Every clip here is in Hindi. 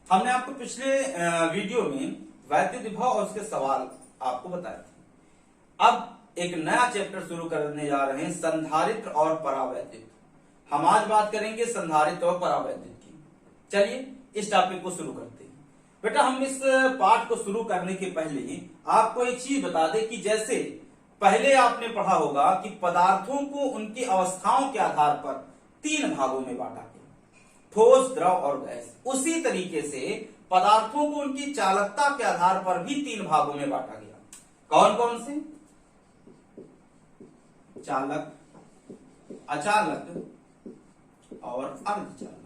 हमने आपको पिछले वीडियो में वैद्युत विभव और उसके सवाल आपको बताए थे। अब एक नया चैप्टर शुरू करने जा रहे हैं, संधारित्र और परावैद्युत। हम आज बात करेंगे संधारित्र और परावैद्युत की। चलिए इस टॉपिक को शुरू करते हैं। बेटा हम इस पाठ को शुरू करने के पहले ही आपको एक चीज बता दें कि जैसे पहले आपने पढ़ा होगा कि पदार्थों को उनकी अवस्थाओं के आधार पर तीन भागों में बांटा गया, ठोस, द्रव और गैस। उसी तरीके से पदार्थों को उनकी चालकता के आधार पर भी तीन भागों में बांटा गया। कौन कौन से? चालक, अचालक और अर्धचालक।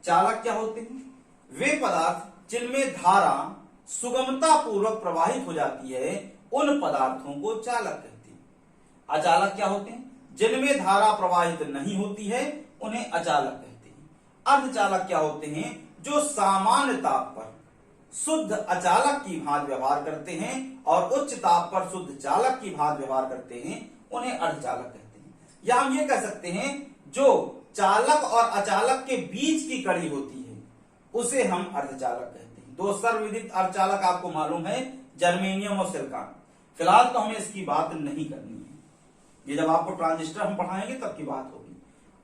चालक क्या होते हैं? वे पदार्थ जिनमें धारा सुगमता पूर्वक प्रवाहित हो जाती है, उन पदार्थों को चालक कहते हैं। अचालक क्या होते हैं? जिनमें धारा प्रवाहित नहीं होती है, उन्हें अचालक कहते हैं। अर्धचालक क्या होते हैं? जो सामान्य ताप पर शुद्ध अचालक की भांति व्यवहार करते हैं और उच्च ताप पर शुद्ध चालक की भांति व्यवहार करते हैं, उन्हें अर्धचालक कहते हैं। या हम ये कह सकते हैं जो चालक और अचालक के बीच की कड़ी होती है, उसे हम अर्धचालक कहते हैं। दो सर्वविदित अर्धचालक आपको मालूम है, जर्मेनियम और सिलिकॉन। फिलहाल तो हमें इसकी बात नहीं करनी है, ये जब आपको ट्रांजिस्टर हम पढ़ाएंगे तब की बात होगी।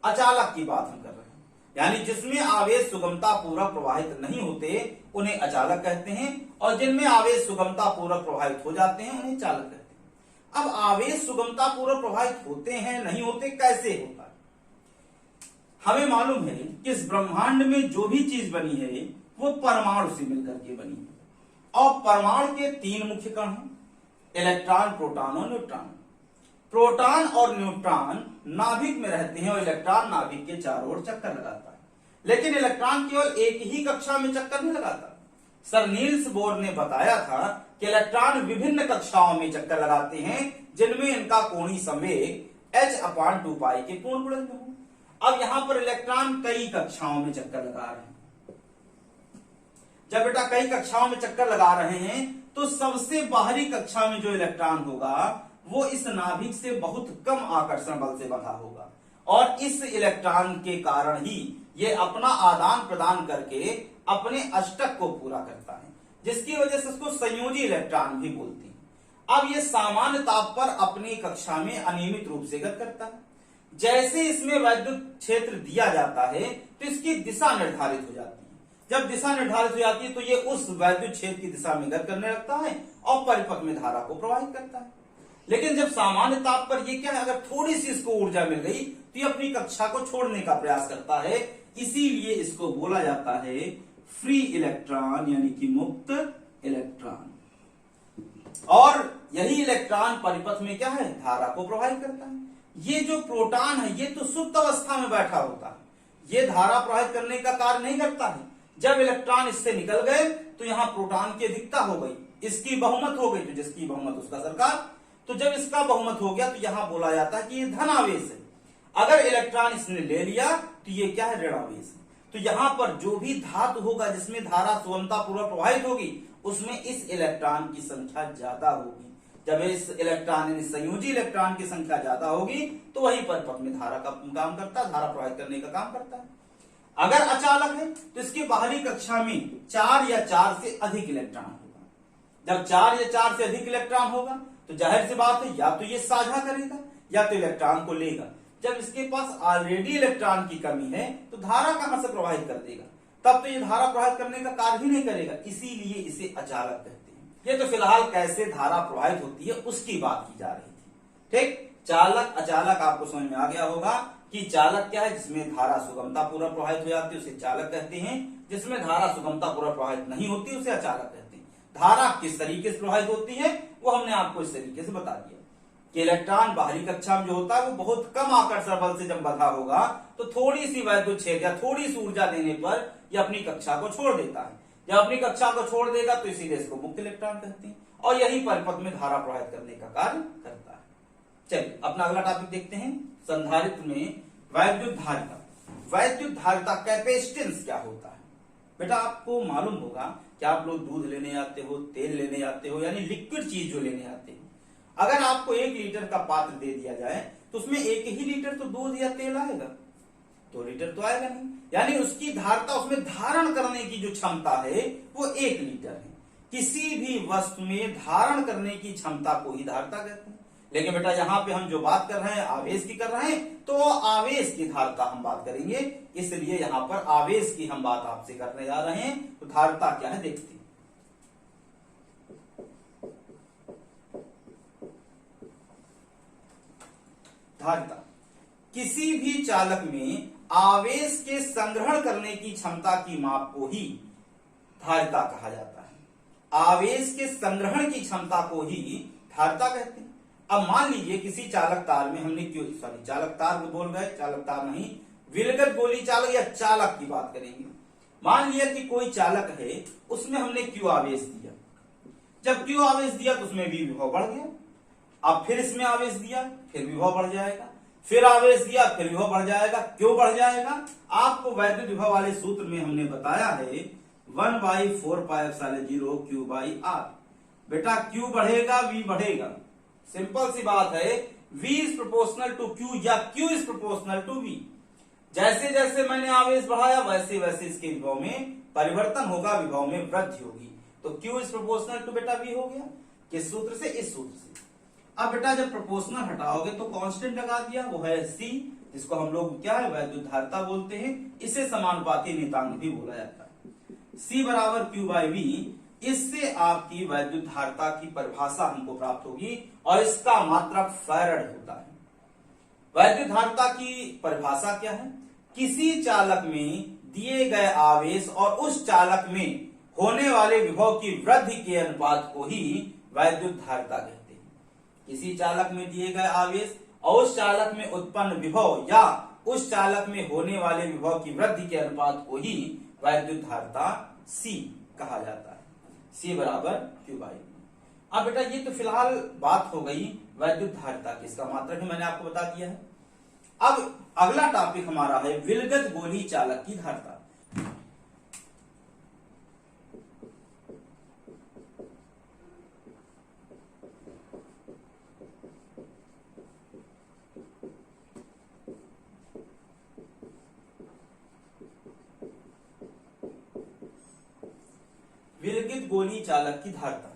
अचालक की बात हम कर रहे हैं, यानी जिसमें आवेश सुगमता पूर्वक प्रवाहित नहीं होते उन्हें अचालक कहते हैं, और जिनमें आवेश सुगमता पूर्वक प्रवाहित हो जाते हैं उन्हें चालक कहते हैं। अब आवेश सुगमता पूर्वक प्रवाहित होते हैं नहीं होते, कैसे होता है? हमें मालूम है कि इस ब्रह्मांड में जो भी चीज बनी है वो परमाणु से मिलकर के बनी है, और परमाणु के तीन मुख्य कण हैं, इलेक्ट्रॉन, प्रोटॉन और न्यूट्रॉन। प्रोटॉन और न्यूट्रॉन नाभिक में रहते हैं और इलेक्ट्रॉन नाभिक के चारों ओर चक्कर लगाता है, लेकिन इलेक्ट्रॉन केवल एक ही कक्षा में चक्कर नहीं लगाता। सर नील्स बोर ने बताया था कि इलेक्ट्रॉन विभिन्न कक्षाओं में चक्कर लगाते हैं, जिनमें इनका कोणीय संवेग h/2π के पूर्ण गुणज में हो। अब यहां पर इलेक्ट्रॉन कई कक्षाओं में चक्कर लगा रहे हैं। जब बेटा कई कक्षाओं में चक्कर लगा रहे हैं तो सबसे बाहरी कक्षा में जो इलेक्ट्रॉन होगा वो इस नाभिक से बहुत कम आकर्षण बल से बंधा होगा, और इस इलेक्ट्रॉन के कारण ही ये अपना आदान प्रदान करके अपने अष्टक को पूरा करता है, जिसकी वजह से उसको संयोजी इलेक्ट्रॉन भी बोलते हैं। अब ये सामान्य ताप पर अपनी कक्षा में अनियमित रूप से गति करता है। जैसे इसमें वैद्युत क्षेत्र दिया जाता है तो इसकी दिशा निर्धारित हो जाती है। जब दिशा निर्धारित हो जाती है तो ये उस वैद्युत क्षेत्र की दिशा में गति करने लगता है और परिपथ में धारा को प्रवाहित करता है। लेकिन जब सामान्य ताप पर ये क्या है, अगर थोड़ी सी इसको ऊर्जा मिल गई तो ये अपनी कक्षा को छोड़ने का प्रयास करता है, इसीलिए इसको बोला जाता है फ्री इलेक्ट्रॉन, यानी कि मुक्त इलेक्ट्रॉन। और यही इलेक्ट्रॉन परिपथ में क्या है, धारा को प्रवाहित करता है। ये जो प्रोटॉन है ये तो सुप्त अवस्था में बैठा होता है, ये धारा प्रवाहित करने का कार्य नहीं करता है। जब इलेक्ट्रॉन इससे निकल गए तो यहां प्रोटॉन की अधिकता हो गई, इसकी बहुमत हो गई, तो जिसकी बहुमत उसका सरकार। तो जब इसका बहुमत हो गया तो यहां बोला जाता है कि ये धनावेश है। अगर इलेक्ट्रॉन इसने ले लिया तो ये क्या है, ऋणावेश है। तो यहां पर जो भी धातु होगा जिसमें धारा सुगमता पूर्वक प्रवाहित होगी, उसमें इस इलेक्ट्रॉन की संख्या ज्यादा होगी। जब इस इलेक्ट्रॉन यानी संयोजी इलेक्ट्रॉन की संख्या ज्यादा होगी तो वही परिपथ में धारा का काम करता है, धारा प्रवाहित करने का काम करता है। अगर अचालक है तो इसकी बाहरी कक्षा में 4 या 4 से अधिक इलेक्ट्रॉन होगा। जब 4 या 4 से अधिक इलेक्ट्रॉन होगा तो जाहिर सी बात है या तो ये साझा करेगा या तो इलेक्ट्रॉन को लेगा। जब इसके पास ऑलरेडी इलेक्ट्रॉन की कमी है तो धारा कहां से प्रवाहित कर देगा, तब तो ये धारा प्रवाहित करने का कार्य ही नहीं करेगा, इसीलिए इसे अचालक कहते हैं। ये तो फिलहाल कैसे धारा प्रवाहित होती है उसकी बात की जा रही थी। ठीक, चालक अचालक आपको समझ में आ गया होगा कि चालक क्या है, जिसमें धारा सुगमता पूर्वक प्रवाहित हो जाती है उसे चालक कहते हैं, जिसमें धारा सुगमता पूर्वक प्रवाहित नहीं होती उसे अचालक कहते हैं। धारा किस तरीके से प्रवाहित होती है वो हमने आपको इस तरीके से बता दिया कि इलेक्ट्रॉन बाहरी कक्षा में जो होता है वो बहुत कम आकर्षण बल से जब बंधा होगा तो थोड़ी सी वैद्युत क्षेत्र या थोड़ी सी ऊर्जा देने पर यह अपनी कक्षा को छोड़ देता है। जब अपनी कक्षा को छोड़ देगा तो इसीलिए इसको मुक्त इलेक्ट्रॉन कहते हैं, और यही परिपथ में धारा प्रवाहित करने का कार्य करता है। चलिए अपना अगला टॉपिक देखते हैं, संधारित्र में वैद्युत धारिता। वैद्युत धारिता कैपेसिटेंस क्या होता है? बेटा आपको मालूम होगा कि आप लोग दूध लेने आते हो, तेल लेने आते हो, यानी लिक्विड चीज जो लेने आते हो। अगर आपको 1 लीटर का पात्र दे दिया जाए तो उसमें 1 ही लीटर तो दूध या तेल आएगा, 2 लीटर तो आएगा नहीं। यानी उसकी धारता, उसमें धारण करने की जो क्षमता है वो 1 लीटर है। किसी भी वस्तु में धारण करने की क्षमता को ही धारता कहते हैं। लेकिन बेटा यहाँ पे हम जो बात कर रहे हैं आवेश की कर रहे हैं, तो आवेश की धारता हम बात करेंगे, इसलिए यहाँ पर आवेश की हम बात आपसे करने जा रहे हैं। तो धारता क्या है देखते हैं। धारिता किसी भी चालक में आवेश के संग्रहण करने की क्षमता की माप को ही धारिता कहा जाता है। आवेश के संग्रहण की क्षमता को ही धारिता कहते हैं। अब मान लीजिए किसी चालक तार में हमने चालक तार बोल गए, चालक तार नहीं, विलगत गोली चालक या चालक की बात करेंगे। मान लिया कि कोई चालक है, उसमें हमने क्यू आवेश दिया। जब क्यू आवेश दिया तो उसमें भी विभव बढ़ गया। अब फिर इसमें आवेश दिया, फिर विभव बढ़ जाएगा, फिर आवेश दिया, फिर विभव बढ़ जाएगा। क्यों बढ़ जाएगा? आपको वैद्युत विभव वाले सूत्र में हमने बताया है 1/4πε0 Q/R। बेटा Q बढ़ेगा, V बढ़ेगा। सिंपल सी बात है, V is proportional to Q या Q is proportional to V। जैसे जैसे मैंने आवेश बढ़ाया वैसे वैसे इसके विभव में परिवर्तन होगा, विभव में वृद्धि होगी। तो Q इज प्रोपोर्शनल टू बेटा V हो गया। किस सूत्र से? इस सूत्र से। अब बेटा जब प्रोपोर्शनल हटाओगे तो कांस्टेंट लगा दिया, वो है C, जिसको हम लोग क्या है वैद्युत धारिता बोलते हैं। इसे समानुपाती नियतांक भी बोला जाता है। C बराबर Q/V। इससे आपकी वैद्युत धारिता की परिभाषा हमको प्राप्त होगी और इसका मात्रक फैराड होता है। वैद्युत धारिता की परिभाषा क्या है? किसी चालक में दिए गए आवेश और उस चालक में होने वाले विभव की वृद्धि के अनुपात को ही वैद्युत धारिता कहते हैं। किसी चालक में दिए गए आवेश और उस चालक में उत्पन्न विभव या उस चालक में होने वाले विभव की वृद्धि के अनुपात को ही वैद्युत धारिता C कहा जाता है। C बराबर Q/V। अब बेटा ये तो फिलहाल बात हो गई वैद्युत धारिता की, इसका मात्रक मैंने आपको बता दिया है। अब अगला टॉपिक हमारा है विलगत गोली चालक की धारिता। विलगित गोली चालक की धारिता।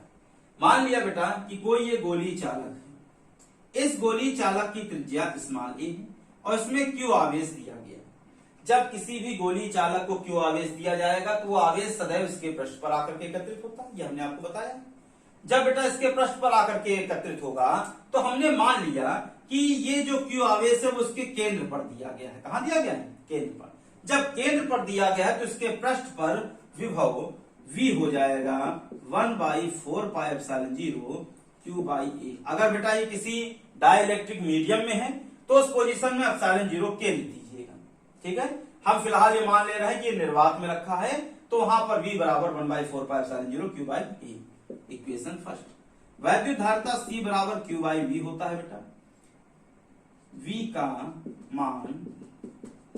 मान लिया बेटा कि कोई ये गोली चालक है। इस गोली चालक की त्रिज्या स्मॉल a है और इसमें Q आवेश दिया गया। जब किसी भी गोली चालक को Q आवेश दिया जाएगा तो वो आवेश सदैव इसके पृष्ठ पर आकर के एकत्रित होता है, ये हमने आपको बताया। जब बेटा इसके पृष्ठ पर आकर के एकत्रित होगा तो हमने मान लिया कि ये जो Q आवेश है वो उसके केंद्र पर दिया गया है। कहां दिया गया है? केंद्र पर। जब केंद्र पर दिया गया है तो इसके पृष्ठ पर विभव V हो जाएगा 1/4πε0 Q/A। अगर बेटा ये किसी डाइलेक्ट्रिक मीडियम में है तो उस पोजीशन में ε0 K लिख दीजिएगा। ठीक है, हम फिलहाल ये मान ले रहे हैं कि ये निर्वात में रखा है, तो वहां पर V बराबर 1/4πε0 Q/A। Equation first. वैद्युत धारिता C बराबर Q/V होता है बेटा। V का मान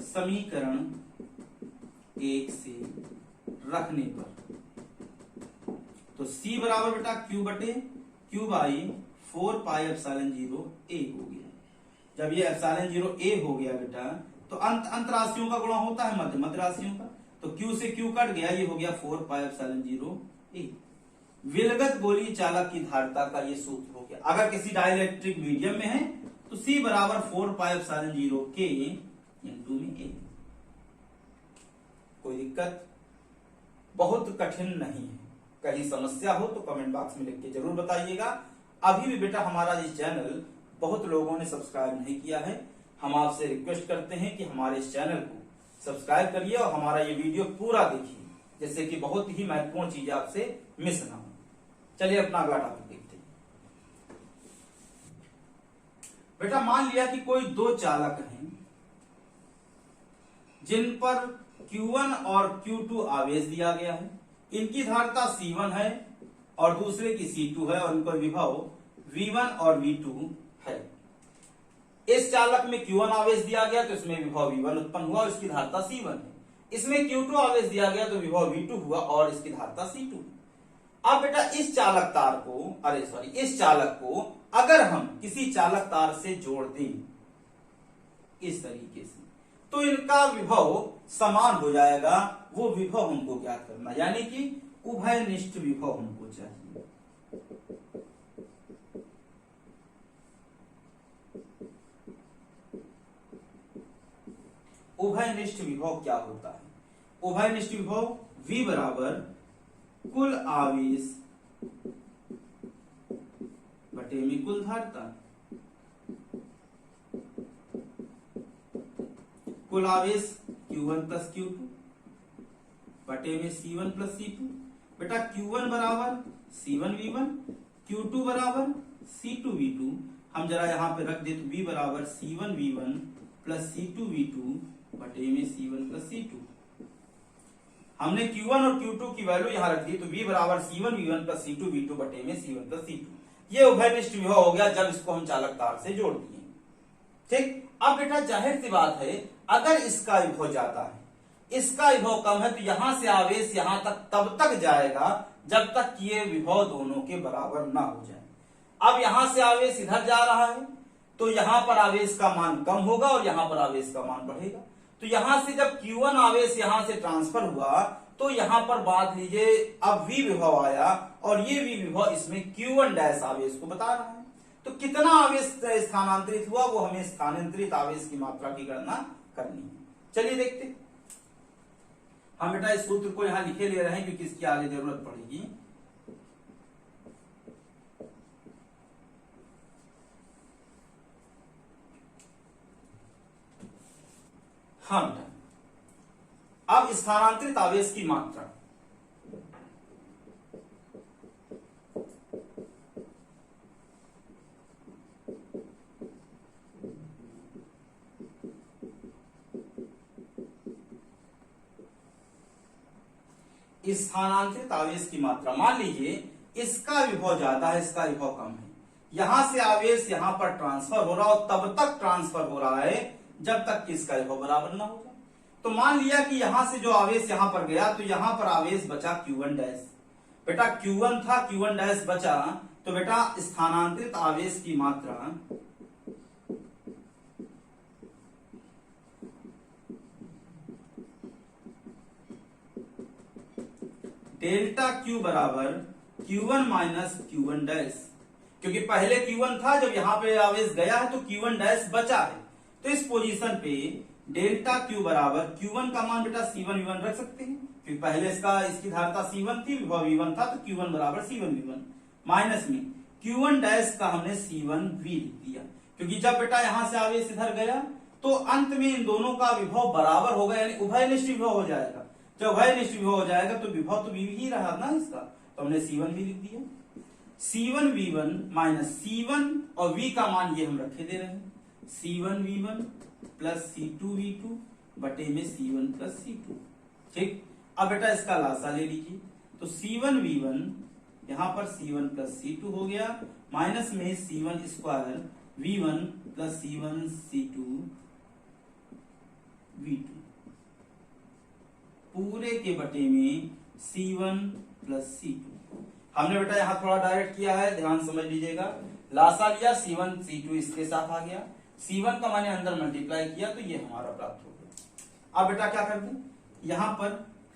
समीकरण 1 से रखने पर तो C बराबर बेटा Q/4πε0 A हो गया। जब ये ε0 A हो गया बेटा तो अंत राशियों का गुणा होता है मध्य राशियों का, तो Q से Q कट गया, ये हो गया 4πε0 A। विलगत गोली चालक की धारिता का ये सूत्र हो गया। अगर किसी डाइलेक्ट्रिक मीडियम में है तो C बराबर 4πε0 K इंटू में A। कोई दिक्कत? बहुत कठिन नहीं है। कहीं समस्या हो तो कमेंट बॉक्स में लिख के जरूर बताइएगा। अभी भी बेटा हमारा ये चैनल बहुत लोगों ने सब्सक्राइब नहीं किया है। हम आपसे रिक्वेस्ट करते हैं कि हमारे इस चैनल को सब्सक्राइब kariye और हमारा ये वीडियो पूरा देखिए, जिससे कि बहुत ही महत्वपूर्ण चीज आपसे मिस ना हो। चलिए अपना अगला टॉपिक देखते हैं। बेटा मान लिया कि कोई दो चालक हैं जिन पर Q1 और Q2 आवेश दिया गया है। इनकी धारिता C1 है और दूसरे की C2 है और इनका विभव V1 और V2 है। इस चालक में Q1 आवेश दिया गया तो इसमें विभव V1 उत्पन्न हुआ और इसकी धारिता C1 है। इसमें Q2 आवेश दिया गया तो विभव V2 हुआ और इसकी धारिता C2। अब बेटा इस चालक चालक को अगर हम किसी चालक तार से जोड़ दें इस तरीके से, तो इनका विभव समान हो जाएगा, वो विभव हमको ज्ञात करना, यानी कि उभयनिष्ठ विभव हमको चाहिए। उभयनिष्ठ विभव क्या होता है? उभयनिष्ठ विभव V बराबर कुल आवेश बटे में कुल धारिता। कुल आवेश Q1 प्लस Q2 बटे में C1 प्लस C2। बेटा Q1 बराबर C1V1, Q2 बराबर C2V2। हम जरा यहाँ पे रख दे तो V बराबर C1V1 प्लस C2V2 बटे में C1 प्लस C2। हमने Q1 और Q2 की वैल्यू यहाँ रख दी तो V बराबर C1V1 प्लस C2V2 बटे में C1 प्लस C2। ये उभयनिष्ठ विभव हो गया जब इसको हम चालक तार से जोड़ दिए। ठीक, अब बेटा जाहिर सी बात है, अगर इसका विभव जाता है, इसका विभव कम है, तो यहां से आवेश यहां तक तब तक जाएगा जब तक कि ये विभव दोनों के बराबर ना हो जाए। अब यहां से आवेश इधर जा रहा है तो यहां पर आवेश का मान कम होगा और यहां पर आवेश का मान बढ़ेगा। तो यहां से जब Q1 आवेश यहां से ट्रांसफर हुआ तो यहां पर बात लीजिए, अब V विभव आया और ये V विभव इसमें Q1 डैश आवेश को बता रहा है। तो कितना आवेश स्थानांतरित हुआ वो हमें स्थानांतरित आवेश की मात्रा की गणना करनी है। चलिए देखते। हम बेटा इस सूत्र को यहां लिखे ले रहे हैं क्योंकि इसकी आगे जरूरत पड़ेगी। हाँ बेटा, अब स्थानांतरित आवेश की मात्रा, स्थानांतरित आवेश की मात्रा, मान लीजिए इसका विभव ज्यादा है, इसका विभव कम है, यहां से आवेश यहां पर ट्रांसफर हो रहा और तब तक ट्रांसफर हो रहा है जब तक कि इसका विभव बराबर ना हो जाए। तो मान लिया कि यहां से जो आवेश यहां पर गया तो यहां पर आवेश बचा Q1 डैश। बेटा Q1 था, Q1 डैश बचा, तो बेटा स्थानांतरित आवेश की मात्रा डेल्टा Q बराबर Q1 माइनस Q1 डैश, क्योंकि पहले Q1 था, जब यहां पे आवेश गया है तो Q1 डैश बचा है। तो इस पोजीशन पे डेल्टा Q बराबर Q1 का मान बेटा C1V1 रख सकते हैं, क्योंकि पहले इसकी धारिता C1 थी, विभव V1 था, तो Q1 बराबर C1V1 माइनस में Q1 डैश का हमने C1V लिख दिया, क्योंकि जब बेटा यहां से आवेश इधर गया तो अंत में इन दोनों का विभव बराबर होगा, यानी उभयनिष्ठ विभव हो जाएगा। जब उभयनिष्ठ विभव हो जाएगा तो विभव तो V ही रहा ना इसका, तो हमने C1V लिख दिया। C1V1 माइनस C1 और V का मान ये हम रखे दे रहे हैं, C1V1 प्लस C2V2 बटे में C1 प्लस C2। ठीक, अब बेटा इसका लासा ले लीजिए, तो C1V1 यहां पर C1 प्लस C2 हो गया, माइनस में C1 square V1 plus C1 C2 V2 पूरे के बटे में C1 प्लस C2। हमने बेटा यहां थोड़ा डायरेक्ट किया है, ध्यान समझ लीजिएगा। लासा लिया, C1 C2 इसके साथ आ गया, C1 का मैंने अंदर मल्टीप्लाई किया तो ये हमारा प्राप्त हो गया। अब बेटा क्या कर दें, यहां पर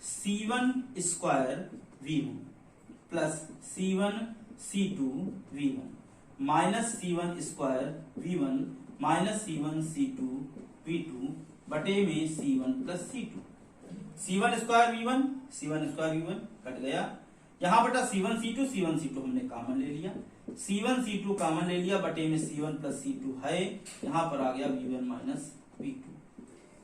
C1 square V1 plus C1 C2 V1 minus C1 square V1 minus C1 C2 V2 बटे में C1 plus C2। C1 square V1 C1 square V1 cut गया, यहां बेटा C1 C2 हमने कॉमन ले लिया, C1 C2 कॉमन ले लिया, बटे में C1 प्लस C2 है, यहां पर आ गया V1 माइनस V2।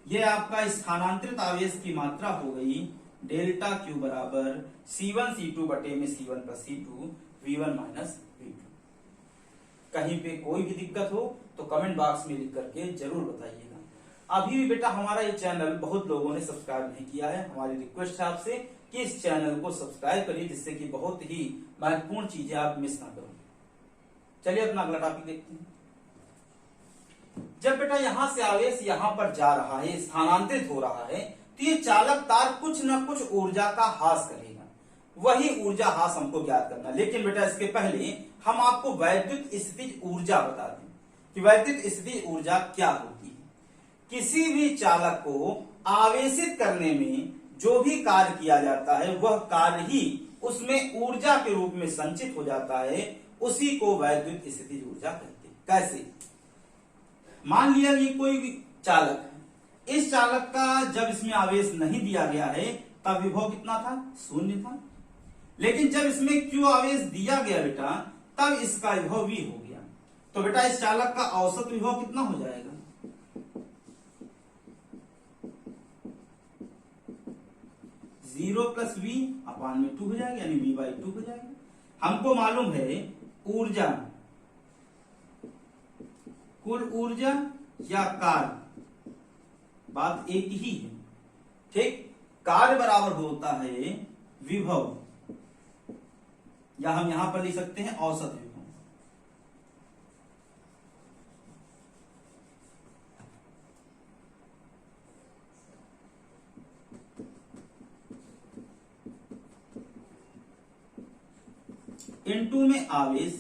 ये आपका स्थानांतरित आवेश की मात्रा हो गई डेल्टा Q बराबर C1 C2 बटे में C1 plus C2 V1 minus V2। कहीं पे कोई भी दिक्कत हो तो कमेंट बॉक्स में लिख करके जरूर बताइएगा। अभी भी बेटा हमारा ये चैनल बहुत लोगों ने सब्सक्राइब नहीं किया है, हमारी रिक्वेस्ट है आपसे कि इस चैनल को सब्सक्राइब करिए, जिससे कि बहुत ही महत्वपूर्ण चीजें आप मिस ना करो। चलिए अपना अगला टॉपिक देखते हैं। जब बेटा यहां से आवेश यहां पर जा रहा है, स्थानांतरित हो रहा है, तो ये चालक तार कुछ न कुछ ऊर्जा का हास करेगा, वही ऊर्जा हास हमको ज्ञात करना। लेकिन बेटा इसके पहले हम आपको वैद्युत स्थितिज ऊर्जा बता दें कि वैद्युत स्थितिज ऊर्जा क्या होती है। किसी भी चालक को आवेशित करने में जो भी कार्य किया जाता है वह कार्य ही उसमें ऊर्जा के रूप में संचित हो जाता है, उसी को वैद्युत स्थितिज ऊर्जा कहते हैं। कैसे? मान लिया ये कोई चालक है, इस चालक का जब इसमें आवेश नहीं दिया गया है तब विभव कितना था? 0 था। लेकिन जब इसमें Q आवेश दिया गया बेटा तब इसका विभव V हो गया। तो बेटा इस चालक का औसत विभव कितना हो जाएगा? 0 प्लस V अपान में 2 हो जाएगा, यानी V/2 हो जाएगा। हमको मालूम है ऊर्जा, कुल ऊर्जा या कार्य, बात एक ही है, ठीक। कार्य बराबर होता है विभव, या हम यहां पर लिख सकते हैं औसत विभव। इनटू में आवेश,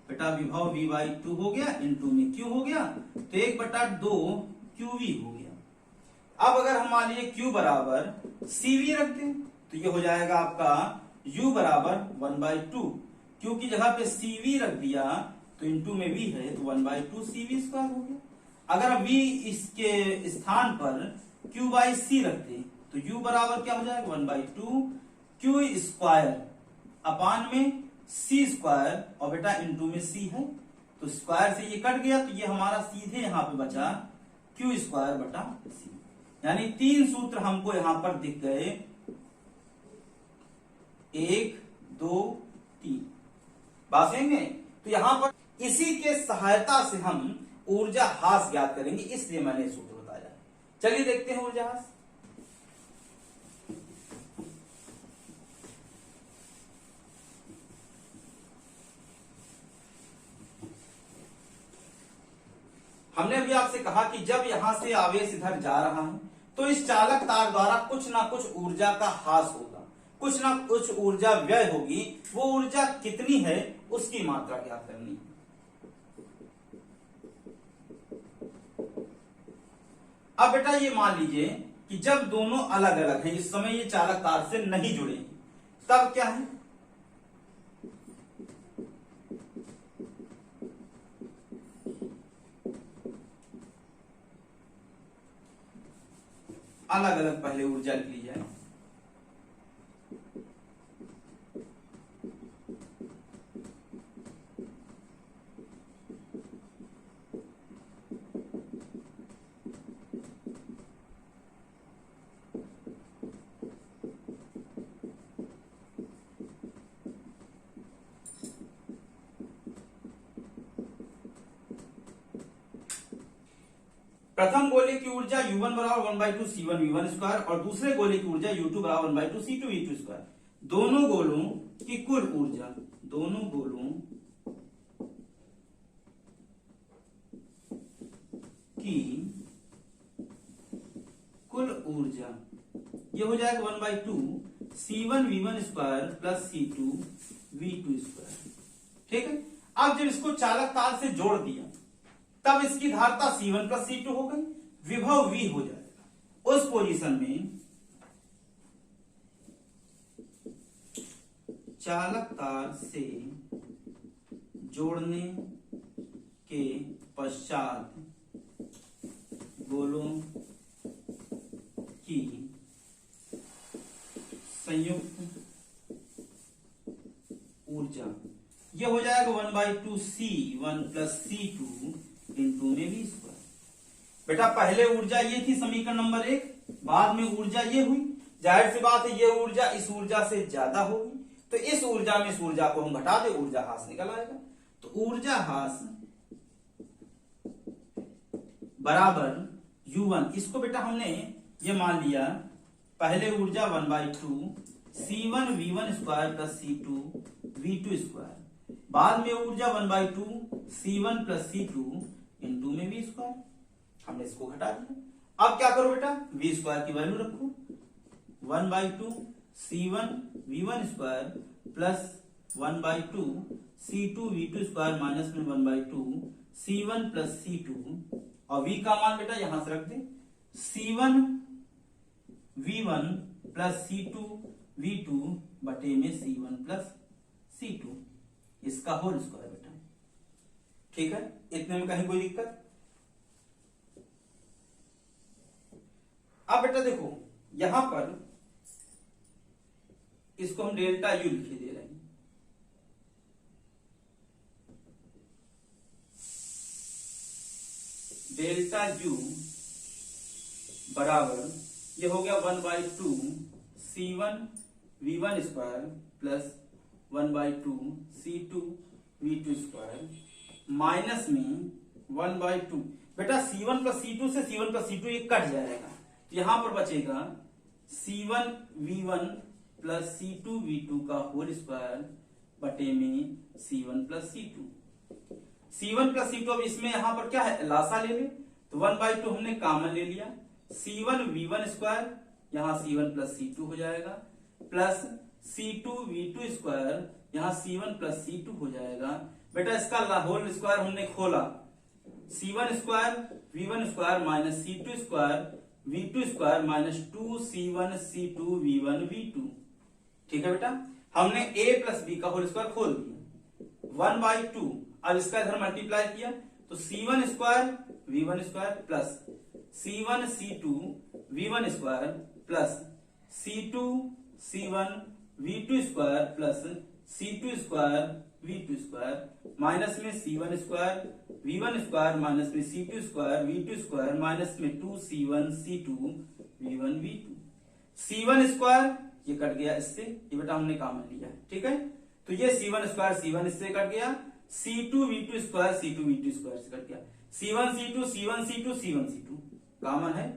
बेटा विभव V/2 हो गया, इनटू में Q हो गया, तो 1/2 QV हो गया। अब अगर हम मान लीजिए Q बराबर CV रख दें तो ये हो जाएगा आपका U बराबर 1/2। Q की जगह पे CV रख दिया तो इनटू में V है तो 1/2 CV² हो गया। अगर V इसके स्थान पर Q/C रखते तो U बराबर क्या हो जाएगा? 1/2 Q² अपान में C², और बेटा इनटू में C है तो स्क्वायर से ये कट गया तो ये हमारा सीधे यहां पे बचा Q²/C। यानी 3 सूत्र हमको यहां पर दिख गए, 1 2 3। बात समझ में? तो यहां पर इसी के सहायता से हम ऊर्जा ह्रास ज्ञात करेंगे, इसलिए मैंने सूत्र बताया। चलिए देखते हैं ऊर्जा ह्रास। हमने अभी आपसे कहा कि जब यहां से आवेश इधर जा रहा है तो इस चालक तार द्वारा कुछ ना कुछ ऊर्जा का ह्रास होगा, कुछ ना कुछ ऊर्जा व्यय होगी। वो ऊर्जा कितनी है उसकी मात्रा ज्ञात करनी है। अब बेटा ये मान लीजिए कि जब दोनों अलग अलग हैं, इस समय ये चालक तार से नहीं जुड़े, तब क्या है? अलग अलग पहले ऊर्जा लिख ली जाए। प्रथम गोले की ऊर्जा U1 बराबर 1/2 C1 V1² और दूसरे गोले की ऊर्जा U2 बराबर 1/2 C2 V2²। दोनों गोलों की कुल ऊर्जा, दोनों गोलों की कुल ऊर्जा ये हो जाएगा 1/2 C1 V1² plus C2 V2²। ठीक है। अब जब इसको चालक तार से जोड़ दिया तब इसकी धारता C1 प्लस C2 हो गई, विभव V हो जाएगा। उस पोजीशन में चालक तार से जोड़ने के पश्चात गोलों की संयुक्त ऊर्जा ये हो जाएगा 1/2 C1 प्लस C2 इनटू में V²। बेटा पहले ऊर्जा ये थी समीकरण नंबर 1, बाद में ऊर्जा ये हुई। जाहिर सी बात है ये ऊर्जा इस ऊर्जा से ज्यादा होगी, तो इस ऊर्जा में इस ऊर्जा को हम घटा दे, ऊर्जा ह्रास निकल आएगा। तो ऊर्जा ह्रास बराबर U1, इसको बेटा हमने ये मान लिया पहले ऊर्जा 1/2 C1 V1² plus C2 V2², बाद में ऊर्जा 1/2 C1 प्लस C2 इनटू में V²। हमने इसको घटा दिया। अब क्या करो बेटा, V² की वैल्यू रखो, 1/2 C1 V1² plus 1/2 C2 V2² minus में 1/2 C1 प्लस C2 और v का मान बेटा यहां से रख दे, C1 V1 plus C2 V2 बटे में C1 प्लस C2 इसका होल स्क्वायर बेटा। ठीक है, इतने में कहीं कोई दिक्कत? अब बेटा देखो यहां पर इसको हम डेल्टा यू लिखे दे रहे हैं। डेल्टा यू बराबर ये हो गया 1/2 C1 V1 square plus 1/2 C2 V2 square minus में 1/2 बेटा C1 प्लस C2 से C1 प्लस C2 ये कट जाएगा, तो यहां पर बचेगा C1 V1 plus C2 V2 का होल स्क्वायर बटे में C1 plus C2। C1 plus C2 अब इसमें यहां पर क्या है, लासा ले ले, तो 1/2 हमने कॉमन ले लिया, C1 V1 स्क्वायर यहां C1 प्लस C2 हो जाएगा प्लस C2 V2 स्क्वायर यहां C1 प्लस C2 हो जाएगा। बेटा इसका होल स्क्वायर हमने खोला, C1 square V1 square minus C2 square V2 square minus 2C1 C2 V1 V2। ठीक है बेटा, हमने a प्लस b का होल स्क्वायर खोल दिया 1/2। अब इसका इधर मल्टीप्लाई किया तो C1 square V1 square plus C1 C2 V1 square plus C2 C1 V2 square plus C2 square V2 square minus में C1 square V1 square minus में C2 square V2 square minus में 2C1 C2 V1 V2। C1 square ये कट गया इससे, ये बेटा हमने कॉमन लिया है। ठीक है, तो ये C1 स्क्वायर C1 इससे कट गया, C2 V2 square C2 V2 square से कट गया, C1 C2 C1 C2 C1 C2 common है,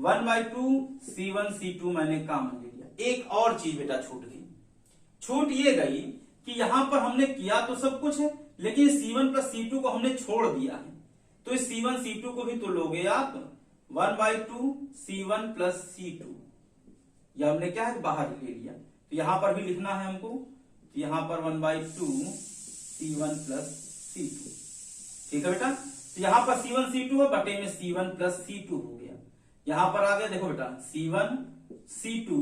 1/2 C1 C2 मैंने कॉमन ले लिया। एक और चीज बेटा छूट गई, छूट ये गई कि यहां पर हमने किया तो सब कुछ है लेकिन C1 प्लस C2 को हमने छोड़ दिया है, तो इस C1 C2 को भी तो लोगे आप 1/2 C1 प्लस C2, यह हमने क्या है बाहर ले लिया, तो यहां पर भी लिखना है हमको, तो यहां पर 1/2 C1 प्लस C2। ठीक है बेटा, तो यहां पर C1 C2 है बटे में C1 प्लस C2 हो गया। यहां पर आ गया देखो बेटा C1 C2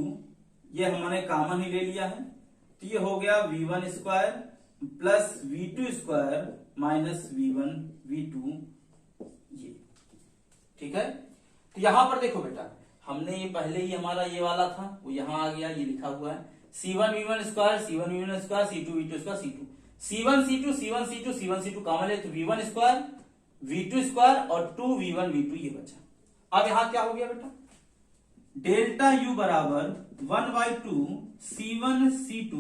ये हमने कॉमन ही ले लिया है, तो ये हो गया V1 square plus V2 square minus V1 V2 ये। ठीक है, तो यहां पर देखो बेटा हमने ये पहले ही हमारा ये वाला था वो यहां आ गया, ये लिखा हुआ है C1 V1 square C1 V1 square C2 V2 square C2 C1 C2 C1 C2 C1 C2 common ले तो V1 स्क्वायर V2 स्क्वायर और 2 V1 V2 ये बचा। अब यहां क्या हो गया बेटा, डेल्टा U बराबर 1/2 C1 C2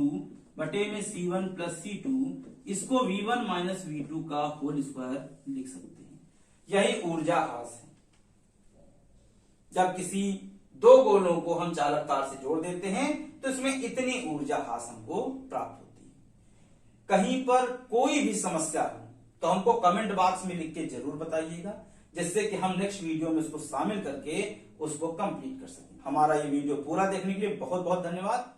बटे में C1 प्लस C2, इसको V1 माइनस V2 का होल स्क्वायर लिख सकते हैं। यही ऊर्जा हास है, जब किसी दो गोलों को हम चालक तार से जोड़ देते हैं तो इसमें इतनी ऊर्जा हास हमको प्राप्त होती है। कहीं पर कोई भी समस्या हो तो हमको कमेंट बॉक्स में लिख के जरूर बताइएगा, जिससे कि हम नेक्स्ट वीडियो में उसको शामिल करके उसको कंप्लीट कर सकें। हमारा ये वीडियो पूरा देखने के लिए बहुत बहुत धन्यवाद।